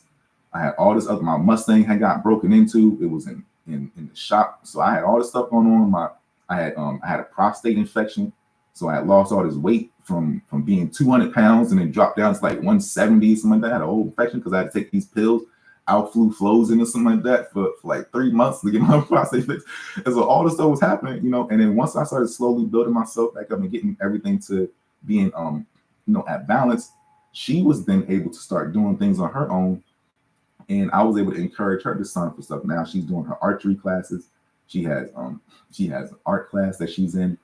I had all this other, my Mustang had got broken into. It was in the shop. So I had all this stuff going on. I had a prostate infection. So I had lost all this weight from being 200 pounds and then dropped down to like 170, something like that. I had a whole infection because I had to take these pills, alflufloxacin or something like that for like 3 months to get my prostate fixed. And so all this stuff was happening, you know. And then once I started slowly building myself back up and getting everything to being at balance, she was then able to start doing things on her own. And I was able to encourage her to sign up for stuff. Now she's doing her archery classes. She has an art class that she's in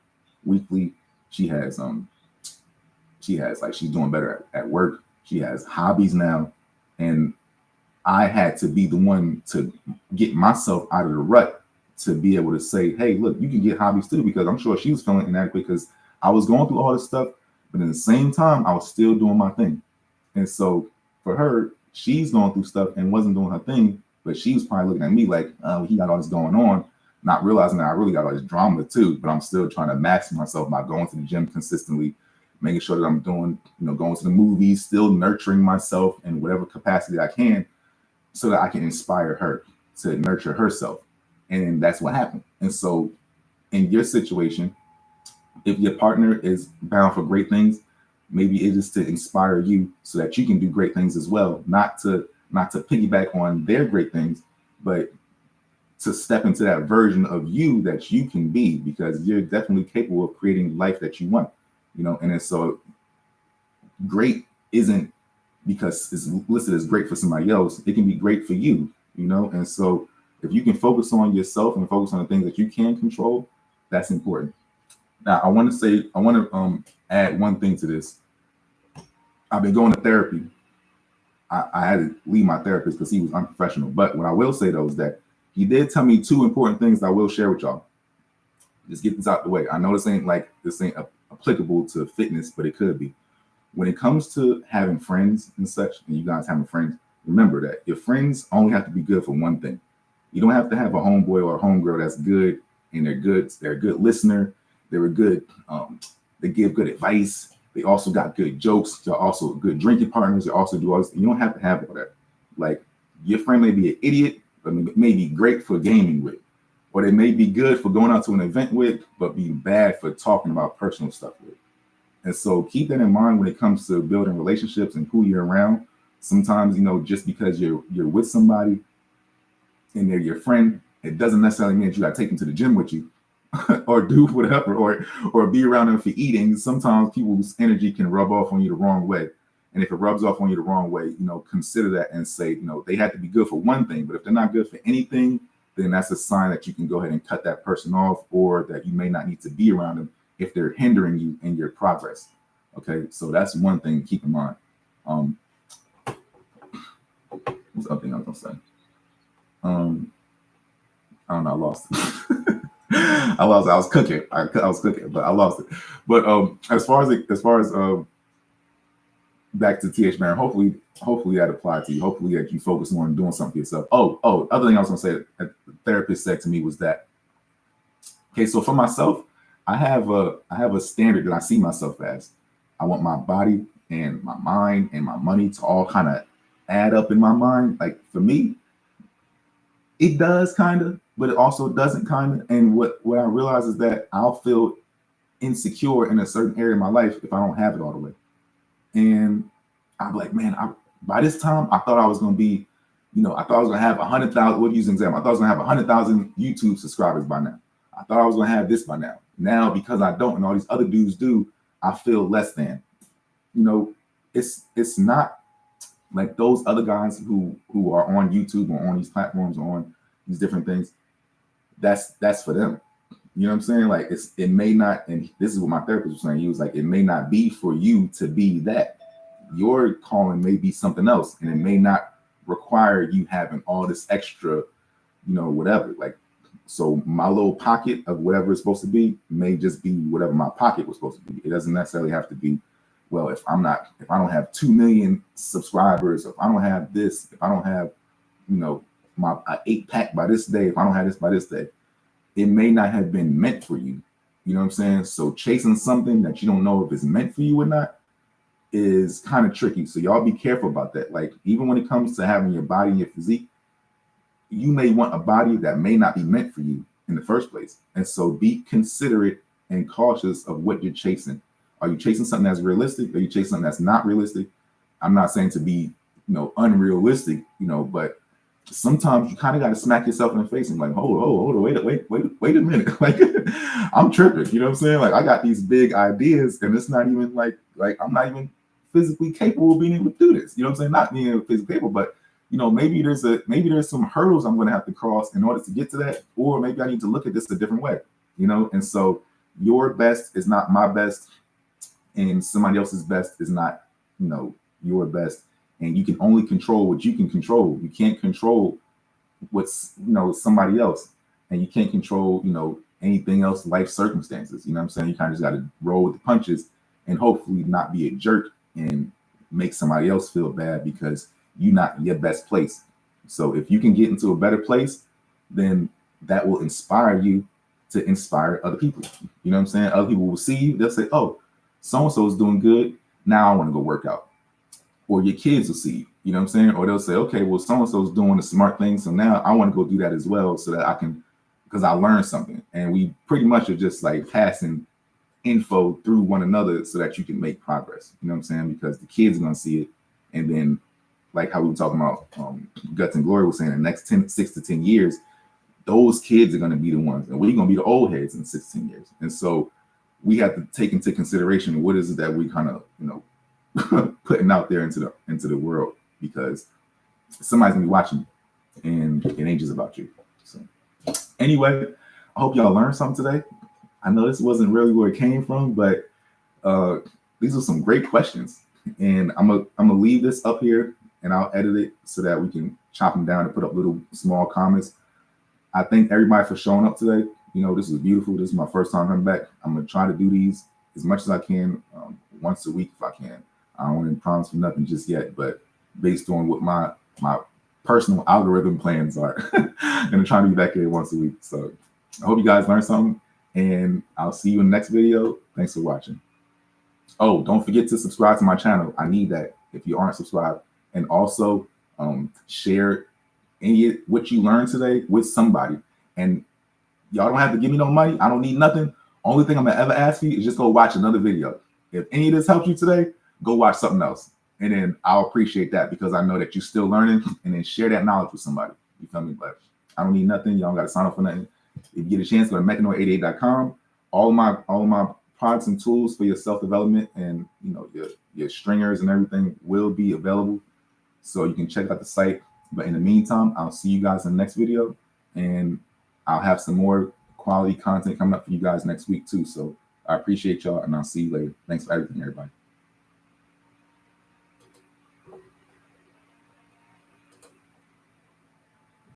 weekly. She has like, she's doing better at work. She has hobbies now. And I had to be the one to get myself out of the rut to be able to say, hey, look, you can get hobbies too, because I'm sure she was feeling inadequate because I was going through all this stuff, but at the same time, I was still doing my thing. And so for her, she's going through stuff and wasn't doing her thing, but she was probably looking at me like, oh, he got all this going on, not realizing that I really got all this drama too, but I'm still trying to max myself by going to the gym consistently, making sure that I'm doing, going to the movies, still nurturing myself in whatever capacity I can so that I can inspire her to nurture herself. And that's what happened. And so in your situation, if your partner is bound for great things, maybe it is to inspire you so that you can do great things as well, not to piggyback on their great things, but to step into that version of you that you can be, because you're definitely capable of creating life that you want, and then so great isn't because it's listed as great for somebody else. It can be great for you, and so if you can focus on yourself and focus on the things that you can control, that's important. Now, I want to add one thing to this. I've been going to therapy. I had to leave my therapist because he was unprofessional. But what I will say, though, is that he did tell me 2 important things that I will share with y'all. Just get this out the way. I know this ain't applicable to fitness, but it could be. When it comes to having friends and such, and you guys having friends, remember that your friends only have to be good for one thing. You don't have to have a homeboy or a homegirl that's good, and they're a good listener. They're good. They give good advice. They also got good jokes. They're also good drinking partners. They also do all this. You don't have to have all that. Like, your friend may be an idiot, but may be great for gaming with, or they may be good for going out to an event with, but be bad for talking about personal stuff with. And so keep that in mind when it comes to building relationships and who you're around. Sometimes, just because you're with somebody and they're your friend, it doesn't necessarily mean that you got to take them to the gym with you. Or do whatever, or be around them for eating. Sometimes people's energy can rub off on you the wrong way. And if it rubs off on you the wrong way, consider that and say, they have to be good for one thing. But if they're not good for anything, then that's a sign that you can go ahead and cut that person off, or that you may not need to be around them if they're hindering you in your progress. Okay, so that's one thing to keep in mind. What's the other thing I was gonna say? I don't know, I lost it. I was cooking. I was cooking, but I lost it. But as far as back to TH Baron, hopefully that applied to you. Hopefully that you focus on doing something for yourself. Other thing I was gonna say, the therapist said to me was that, okay, so for myself, I have a standard that I see myself as. I want my body and my mind and my money to all kind of add up in my mind. Like, for me, it does kind of, but it also doesn't kind of. And what I realize is that I'll feel insecure in a certain area of my life if I don't have it all the way. And I'm like, man, by this time, I thought I was going to be, I thought I was going to have 100,000. We'll use an example. I thought I was going to have 100,000 YouTube subscribers by now. I thought I was going to have this by now. Now, because I don't, and all these other dudes do, I feel less than. It's not like those other guys who are on YouTube or on these platforms or on these different things. That's for them. You know what I'm saying? Like, it may not, and this is what my therapist was saying. He was like, it may not be for you to be that. Your calling may be something else, and it may not require you having all this extra, whatever. Like, so my little pocket of whatever it's supposed to be may just be whatever my pocket was supposed to be. It doesn't necessarily have to be, well, if I don't have 2 million subscribers, if I don't have this, if I don't have, my 8-pack by this day, if I don't have this by this day, it may not have been meant for you. You know what I'm saying? So chasing something that you don't know if it's meant for you or not, is kind of tricky. So y'all be careful about that. Like, even when it comes to having your body, your physique, you may want a body that may not be meant for you in the first place. And so be considerate and cautious of what you're chasing. Are you chasing something that's realistic? Are you chasing something that's not realistic? I'm not saying to be, unrealistic, but sometimes you kind of got to smack yourself in the face and like, hold on, wait a minute. Like, I'm tripping. You know what I'm saying? Like, I got these big ideas, and it's not even like I'm not even physically capable of being able to do this. You know what I'm saying? Not being physically capable, but maybe there's some hurdles I'm going to have to cross in order to get to that, or maybe I need to look at this a different way. And so your best is not my best, and somebody else's best is not, your best. And you can only control what you can control. You can't control what's, somebody else, and you can't control, anything else, life circumstances. You know what I'm saying? You kind of just got to roll with the punches and hopefully not be a jerk and make somebody else feel bad because you're not in your best place. So if you can get into a better place, then that will inspire you to inspire other people. You know what I'm saying? Other people will see you. They'll say, oh, so-and-so is doing good. Now I want to go work out. Or your kids will see you know what I'm saying? Or they'll say, okay, well, so-and-so is doing the smart thing. So now I want to go do that as well so that I can, because I learned something. And we pretty much are just like passing info through one another so that you can make progress. You know what I'm saying? Because the kids are going to see it. And then, like how we were talking about, Guts and Glory was saying, the next 6 to 10 years, those kids are going to be the ones, and we're going to be the old heads in 16 years. And so we have to take into consideration what is it that we kind of, putting out there into the world, because somebody's gonna be watching you, and it ain't just about you. So anyway, I hope y'all learned something today. I know this wasn't really where it came from, but these are some great questions, and I'm gonna leave this up here, and I'll edit it so that we can chop them down and put up little small comments. I thank everybody for showing up today. This is beautiful. This is my first time coming back. I'm gonna try to do these as much as I can, once a week if I can. I don't want to promise for nothing just yet, but based on what my personal algorithm plans are, I'm gonna try to be back here once a week. So I hope you guys learned something, and I'll see you in the next video. Thanks for watching. Oh, don't forget to subscribe to my channel. I need that if you aren't subscribed, and also share what you learned today with somebody. And y'all don't have to give me no money. I don't need nothing. Only thing I'm gonna ever ask you is just go watch another video. If any of this helped you today, go watch something else, and then I'll appreciate that, because I know that you're still learning, and then share that knowledge with somebody. You feel me? But I don't need nothing. Y'all don't got to sign up for nothing. If you get a chance, go to Metanoid88.com. All of my products and tools for your self-development and your stringers and everything will be available, so you can check out the site. But in the meantime, I'll see you guys in the next video, and I'll have some more quality content coming up for you guys next week too. So I appreciate y'all, and I'll see you later. Thanks for everything, everybody.